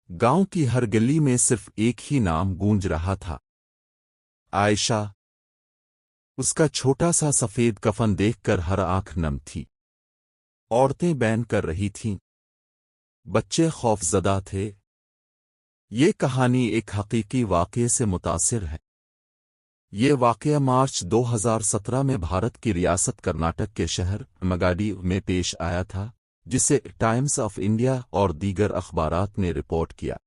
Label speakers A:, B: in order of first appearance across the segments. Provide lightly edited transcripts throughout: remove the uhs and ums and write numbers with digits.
A: गांव की हर गली में सिर्फ एक ही नाम गूंज रहा था, आयशा। उसका छोटा सा सफेद कफन देखकर हर आंख नम थी। औरतें बैन कर रही थीं, बच्चे खौफजदा थे। ये कहानी एक हकीकी वाक़ये से मुतासिर है। ये वाक़या मार्च 2017 में भारत की रियासत कर्नाटक के शहर मगाडी में पेश आया था, जिसे टाइम्स ऑफ इंडिया और दीगर अखबारात ने रिपोर्ट किया।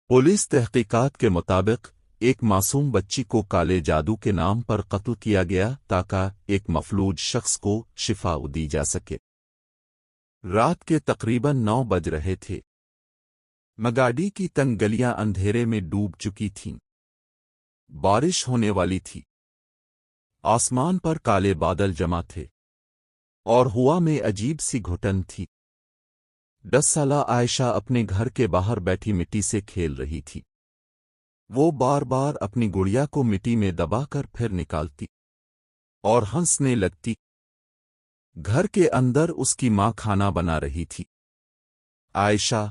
A: पुलिस तहकीकात के मुताबिक एक मासूम बच्ची को काले जादू के नाम पर कत्ल किया गया ताकि एक मफलूज शख्स को शिफा दी जा सके। रात के तकरीबन 9 बज रहे थे। मगाडी की तंग गलियां अंधेरे में डूब चुकी थीं। बारिश होने वाली थी। आसमान पर काले बादल जमा थे और हवा में अजीब सी घुटन थी। 10 साला आयशा अपने घर के बाहर बैठी मिट्टी से खेल रही थी। वो बार बार अपनी गुड़िया को मिट्टी में दबाकर फिर निकालती और हंसने लगती। घर के अंदर उसकी माँ खाना बना रही थी। आयशा,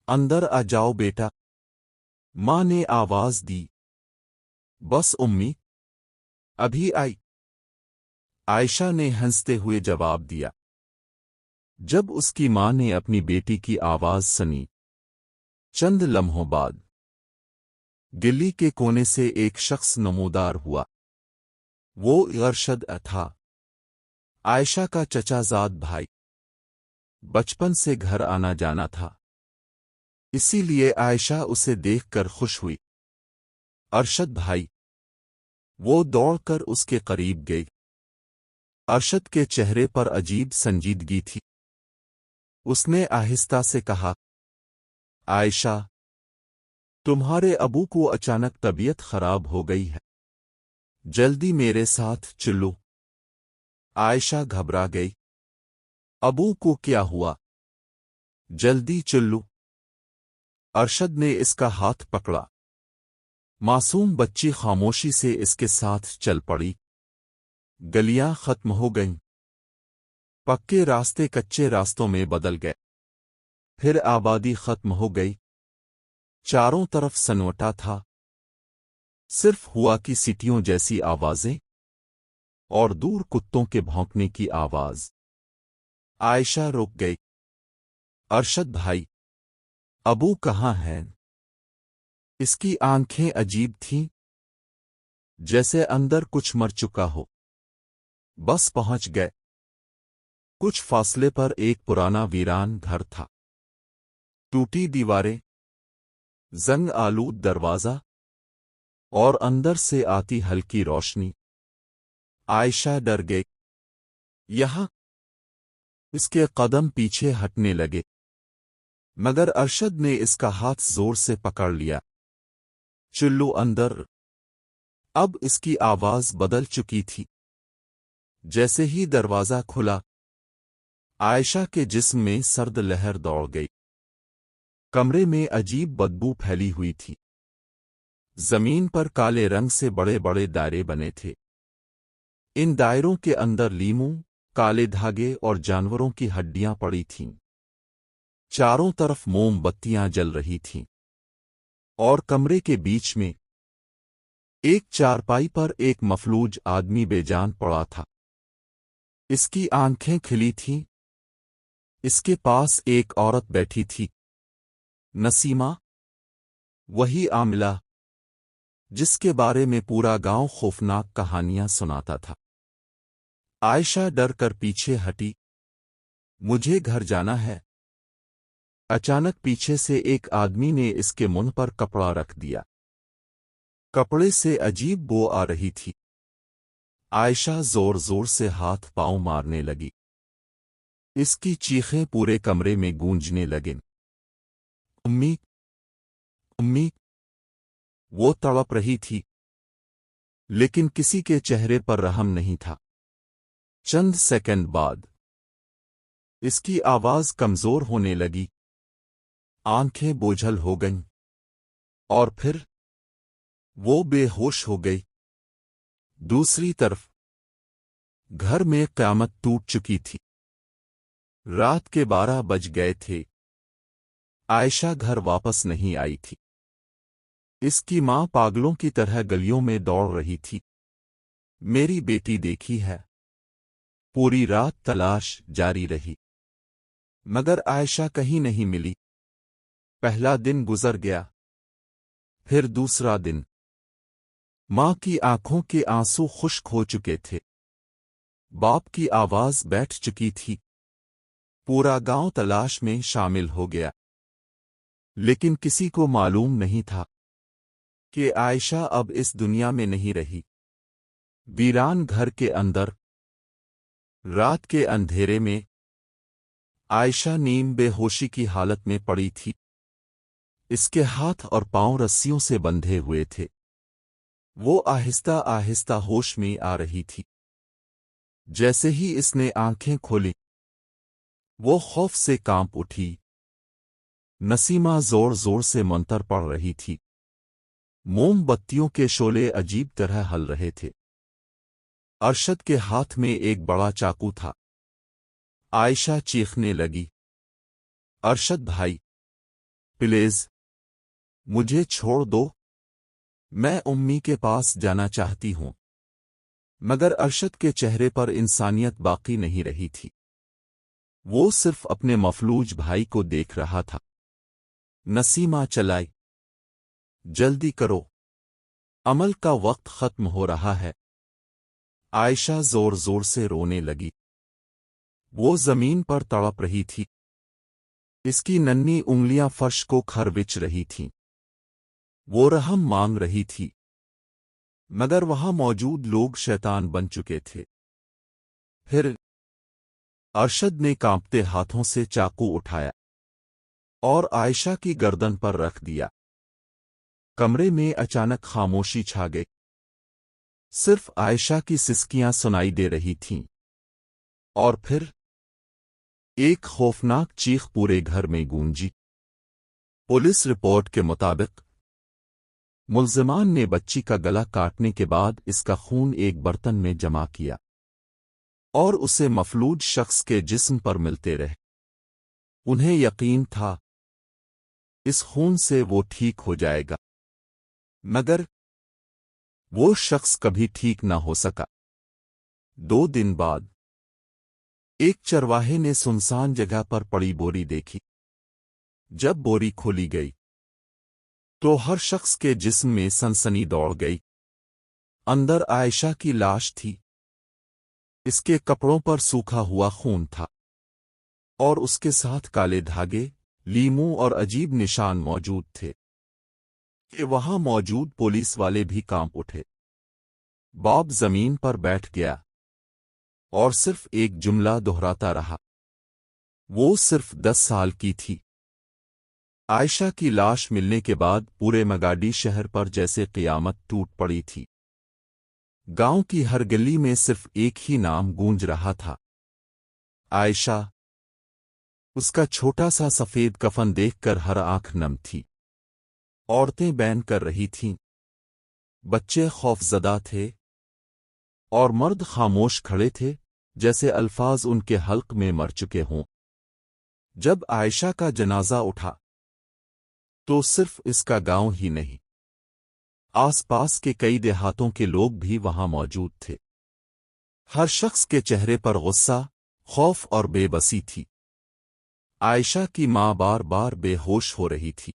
A: अंदर आ जाओ बेटा, माँ ने आवाज दी। बस उम्मी, अभी आई, आयशा ने हंसते हुए जवाब दिया। जब उसकी माँ ने अपनी बेटी की आवाज सुनी, चंद लम्हों बाद गिल्ली के कोने से एक शख्स नमूदार हुआ। वो अरशद था, आयशा का चचाजाद भाई। बचपन से घर आना जाना था, इसीलिए आयशा उसे देखकर खुश हुई। अरशद भाई। वो दौड़कर उसके करीब गई। अरशद के चेहरे पर अजीब संजीदगी थी। उसने आहिस्ता से कहा, आयशा, तुम्हारे अबू को अचानक तबीयत खराब हो गई है, जल्दी मेरे साथ चलो। आयशा घबरा गई। अबू को क्या हुआ? जल्दी चलो। अरशद ने इसका हाथ पकड़ा। मासूम बच्ची खामोशी से इसके साथ चल पड़ी। गलियां खत्म हो गईं। पक्के रास्ते कच्चे रास्तों में बदल गए। फिर आबादी खत्म हो गई। चारों तरफ सन्नाटा था। सिर्फ हवा की सीटियों जैसी आवाजें और दूर कुत्तों के भौंकने की आवाज। आयशा रुक गई। अरशद भाई, अबू कहाँ हैं? इसकी आंखें अजीब थीं, जैसे अंदर कुछ मर चुका हो। बस पहुंच गए। कुछ फासले पर एक पुराना वीरान घर था। टूटी दीवारें, जंग आलूद दरवाजा और अंदर से आती हल्की रोशनी। आयशा डर गई। यहां। इसके कदम पीछे हटने लगे, मगर अरशद ने इसका हाथ जोर से पकड़ लिया। चलो अंदर। अब इसकी आवाज बदल चुकी थी। जैसे ही दरवाजा खुला, आयशा के जिस्म में सर्द लहर दौड़ गई। कमरे में अजीब बदबू फैली हुई थी। जमीन पर काले रंग से बड़े बड़े दायरे बने थे। इन दायरों के अंदर लीमू, काले धागे और जानवरों की हड्डियां पड़ी थीं। चारों तरफ मोमबत्तियां जल रही थीं और कमरे के बीच में एक चारपाई पर एक मफलूज आदमी बेजान पड़ा था। इसकी आंखें खिली थीं। इसके पास एक औरत बैठी थी, नसीमा, वही आमिला जिसके बारे में पूरा गांव खौफनाक कहानियां सुनाता था। आयशा डर कर पीछे हटी। मुझे घर जाना है। अचानक पीछे से एक आदमी ने इसके मुंह पर कपड़ा रख दिया। कपड़े से अजीब बो आ रही थी। आयशा जोर जोर से हाथ पांव मारने लगी। इसकी चीखें पूरे कमरे में गूंजने लगीं। उम्मी, उम्मी। वो तड़प रही थी, लेकिन किसी के चेहरे पर रहम नहीं था। चंद सेकंड बाद इसकी आवाज कमजोर होने लगी। आंखें बोझल हो गईं और फिर वो बेहोश हो गई। दूसरी तरफ घर में क़यामत टूट चुकी थी। रात के 12 बज गए थे। عائشہ گھر واپس نہیں آئی تھی۔ اس کی ماں پاگلوں کی طرح گلیوں میں دوڑ رہی تھی۔ میری بیٹی دیکھی ہے۔ پوری رات تلاش جاری رہی، مگر عائشہ کہیں نہیں ملی۔ پہلا دن گزر گیا، پھر دوسرا دن۔ ماں کی آنکھوں کے آنسو خشک ہو چکے تھے، باپ کی آواز بیٹھ چکی تھی۔ پورا گاؤں تلاش میں شامل ہو گیا، لیکن کسی کو معلوم نہیں تھا کہ عائشہ اب اس دنیا میں نہیں رہی۔ ویران گھر کے اندر رات کے اندھیرے میں عائشہ نیم بے ہوشی کی حالت میں پڑی تھی۔ اس کے ہاتھ اور پاؤں رسیوں سے بندھے ہوئے تھے۔ وہ آہستہ آہستہ ہوش میں آ رہی تھی۔ جیسے ہی اس نے آنکھیں کھولیں، وہ خوف سے کانپ اٹھی۔ نسیمہ زور زور سے منتر پڑھ رہی تھی۔ موم بتیوں کے شعلے عجیب طرح ہل رہے تھے۔ ارشد کے ہاتھ میں ایک بڑا چاقو تھا۔ عائشہ چیخنے لگی، ارشد بھائی، پلیز مجھے چھوڑ دو، میں امی کے پاس جانا چاہتی ہوں۔ مگر ارشد کے چہرے پر انسانیت باقی نہیں رہی تھی۔ وہ صرف اپنے مفلوج بھائی کو دیکھ رہا تھا۔ نسیمہ چلائی، جلدی کرو، عمل کا وقت ختم ہو رہا ہے۔ عائشہ زور زور سے رونے لگی۔ وہ زمین پر تڑپ رہی تھی۔ اس کی ننھی انگلیاں فرش کو کھروچ رہی تھیں۔ وہ رحم مانگ رہی تھی، مگر وہاں موجود لوگ شیطان بن چکے تھے۔ پھر ارشد نے کانپتے ہاتھوں سے چاقو اٹھایا اور عائشہ کی گردن پر رکھ دیا۔ کمرے میں اچانک خاموشی چھا گئی۔ صرف عائشہ کی سسکیاں سنائی دے رہی تھیں، اور پھر ایک خوفناک چیخ پورے گھر میں گونجی۔ پولیس رپورٹ کے مطابق ملزمان نے بچی کا گلا کاٹنے کے بعد اس کا خون ایک برتن میں جمع کیا اور اسے مفلوج شخص کے جسم پر ملتے رہے۔ انہیں یقین تھا اس خون سے وہ ٹھیک ہو جائے گا، مگر وہ شخص کبھی ٹھیک نہ ہو سکا۔ 2 دن بعد ایک چرواہے نے سنسان جگہ پر پڑی بوری دیکھی۔ جب بوری کھولی گئی تو ہر شخص کے جسم میں سنسنی دوڑ گئی۔ اندر عائشہ کی لاش تھی۔ اس کے کپڑوں پر سوکھا ہوا خون تھا، اور اس کے ساتھ کالے دھاگے، لیموں اور عجیب نشان موجود تھے کہ وہاں موجود پولیس والے بھی کانپ اٹھے۔ باب زمین پر بیٹھ گیا اور صرف ایک جملہ دہراتا رہا، وہ صرف 10 سال کی تھی۔ عائشہ کی لاش ملنے کے بعد پورے مگاڈی شہر پر جیسے قیامت ٹوٹ پڑی تھی۔ گاؤں کی ہر گلی میں صرف ایک ہی نام گونج رہا تھا، عائشہ۔ اس کا چھوٹا سا سفید کفن دیکھ کر ہر آنکھ نم تھی۔ عورتیں بین کر رہی تھیں، بچے خوف زدہ تھے، اور مرد خاموش کھڑے تھے جیسے الفاظ ان کے حلق میں مر چکے ہوں۔ جب عائشہ کا جنازہ اٹھا تو صرف اس کا گاؤں ہی نہیں، آس پاس کے کئی دیہاتوں کے لوگ بھی وہاں موجود تھے۔ ہر شخص کے چہرے پر غصہ، خوف اور بے بسی تھی۔ عائشہ کی ماں بار بار بے ہوش ہو رہی تھی۔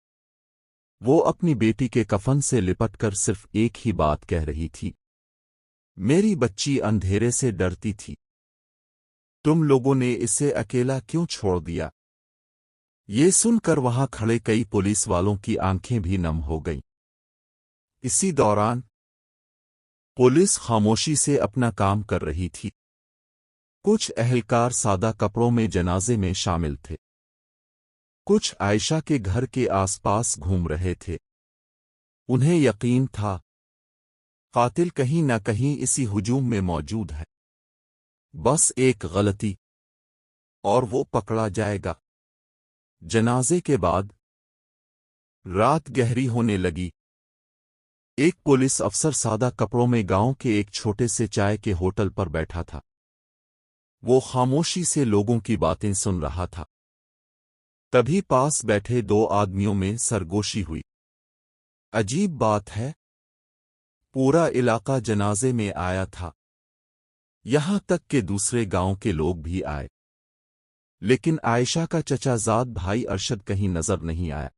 A: وہ اپنی بیٹی کے کفن سے لپٹ کر صرف ایک ہی بات کہہ رہی تھی، میری بچی اندھیرے سے ڈرتی تھی، تم لوگوں نے اسے اکیلا کیوں چھوڑ دیا؟ یہ سن کر وہاں کھڑے کئی پولیس والوں کی آنکھیں بھی نم ہو گئیں۔ اسی دوران پولیس خاموشی سے اپنا کام کر رہی تھی۔ کچھ اہلکار سادہ کپڑوں میں جنازے میں شامل تھے، کچھ عائشہ کے گھر کے آس پاس گھوم رہے تھے۔ انہیں یقین تھا قاتل کہیں نہ کہیں اسی ہجوم میں موجود ہے، بس ایک غلطی اور وہ پکڑا جائے گا۔ جنازے کے بعد رات گہری ہونے لگی۔ ایک پولیس افسر سادہ کپڑوں میں گاؤں کے ایک چھوٹے سے چائے کے ہوٹل پر بیٹھا تھا۔ وہ خاموشی سے لوگوں کی باتیں سن رہا تھا۔ तभी पास बैठे दो आदमियों में सरगोशी हुई। अजीब बात है, पूरा इलाका जनाजे में आया था, यहां तक कि दूसरे गांव के लोग भी आए, लेकिन आयशा का चचाजाद भाई अरशद कहीं नजर नहीं आया।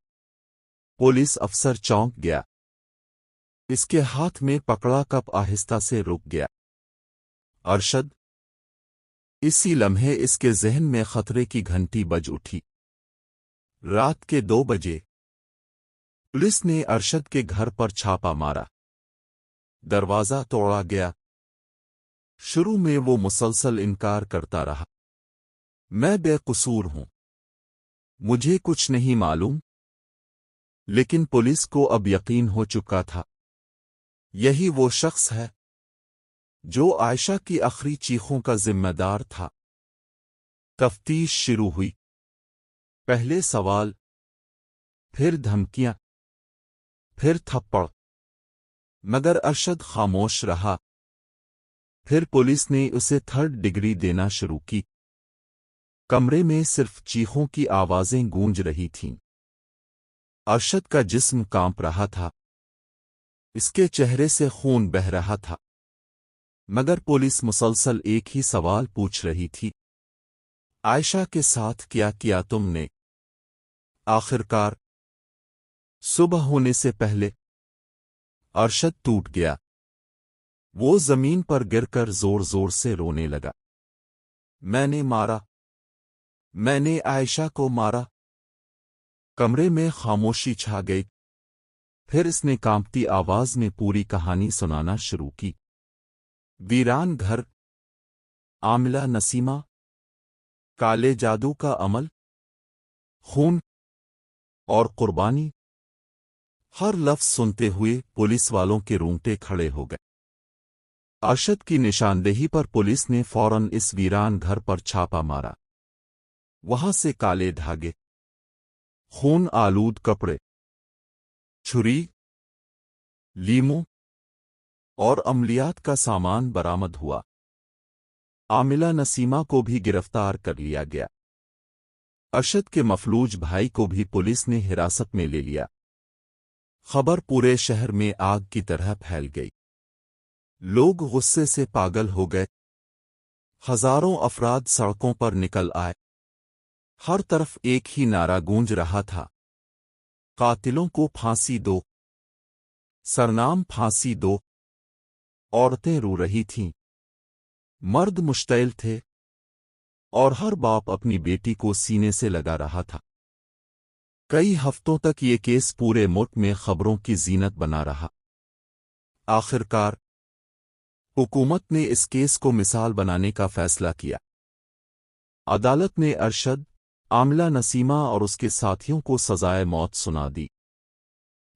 A: पुलिस अफसर चौंक गया। इसके हाथ में पकड़ा कप आहिस्ता से रुक गया। अरशद। इसी लम्हे इसके जहन में खतरे की घंटी बज उठी। रात के 2 बजे पुलिस ने अरशद के घर पर छापा मारा। दरवाजा तोड़ा गया। शुरू में वो मुसलसल इनकार करता रहा। मैं बेकसूर हूं, मुझे कुछ नहीं मालूम। लेकिन पुलिस को अब यकीन हो चुका था, यही वो शख्स है जो आयशा की आखिरी चीखों का जिम्मेदार था। तफ्तीश शुरू हुई। पहले सवाल, फिर धमकियां, फिर थप्पड़, मगर अरशद खामोश रहा। फिर पुलिस ने उसे 3rd डिग्री देना शुरू की। कमरे में सिर्फ चीखों की आवाजें गूंज रही थीं। अरशद का जिस्म कांप रहा था, इसके चेहरे से खून बह रहा था, मगर पुलिस मुसलसल एक ही सवाल पूछ रही थी, आयशा के साथ क्या किया तुमने? आखिरकार सुबह होने से पहले अरशद टूट गया। वो जमीन पर गिरकर जोर जोर से रोने लगा। मैंने मारा, मैंने आयशा को मारा। कमरे में खामोशी छा गई। फिर इसने कांपती आवाज में पूरी कहानी सुनाना शुरू की। वीरान घर, आमिला नसीमा, काले जादू का अमल, खून और कुर्बानी। हर लफ्ज सुनते हुए पुलिस वालों के रोंगटे खड़े हो गए। अरशद की निशानदेही पर पुलिस ने फौरन इस वीरान घर पर छापा मारा। वहां से काले धागे, खून आलूद कपड़े, छुरी, लीमू और अमलियात का सामान बरामद हुआ। आमिला नसीमा को भी गिरफ्तार कर लिया गया। अरशद के मफलूज भाई को भी पुलिस ने हिरासत में ले लिया। खबर पूरे शहर में आग की तरह फैल गई। लोग गुस्से से पागल हो गए। हजारों अफराद सड़कों पर निकल आए। हर तरफ एक ही नारा गूंज रहा था, कातिलों को फांसी दो, सरनाम फांसी दो। औरतें रो रही थीं, मर्द मुश्तैल थे, और हर बाप अपनी बेटी को सीने से लगा रहा था। कई हफ्तों तक ये केस पूरे मुल्क में खबरों की जीनत बना रहा। आखिरकार हुकूमत ने इस केस को मिसाल बनाने का फैसला किया। अदालत ने अरशद, आमिला नसीमा और उसके साथियों को सजाए मौत सुना दी।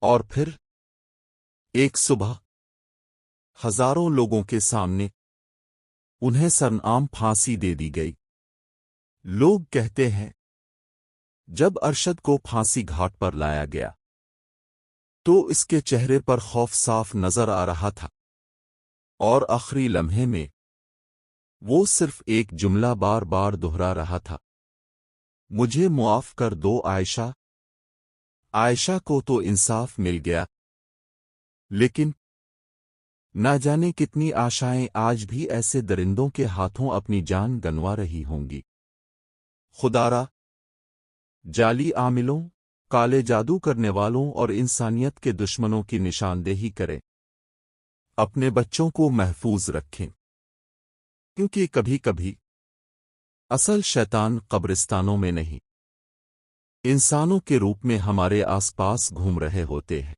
A: और फिर एक सुबह हजारों लोगों के सामने उन्हें सरनाम फांसी दे दी गई। लोग कहते हैं, जब अरशद को फांसी घाट पर लाया गया तो इसके चेहरे पर खौफ साफ नजर आ रहा था, और आखिरी लम्हे में वो सिर्फ एक जुमला बार बार दोहरा रहा था, मुझे मुआफ कर दो आयशा। आयशा को तो इंसाफ मिल गया, लेकिन ना जाने कितनी आशाएं आज भी ऐसे दरिंदों के हाथों अपनी जान गंवा रही होंगी। खुदारा जाली आमिलों, काले जादू करने वालों और इंसानियत के दुश्मनों की निशानदेही करें। अपने बच्चों को महफूज रखें, क्योंकि कभी कभी असल शैतान कब्रिस्तानों में नहीं, इंसानों के रूप में हमारे आसपास घूम रहे होते हैं।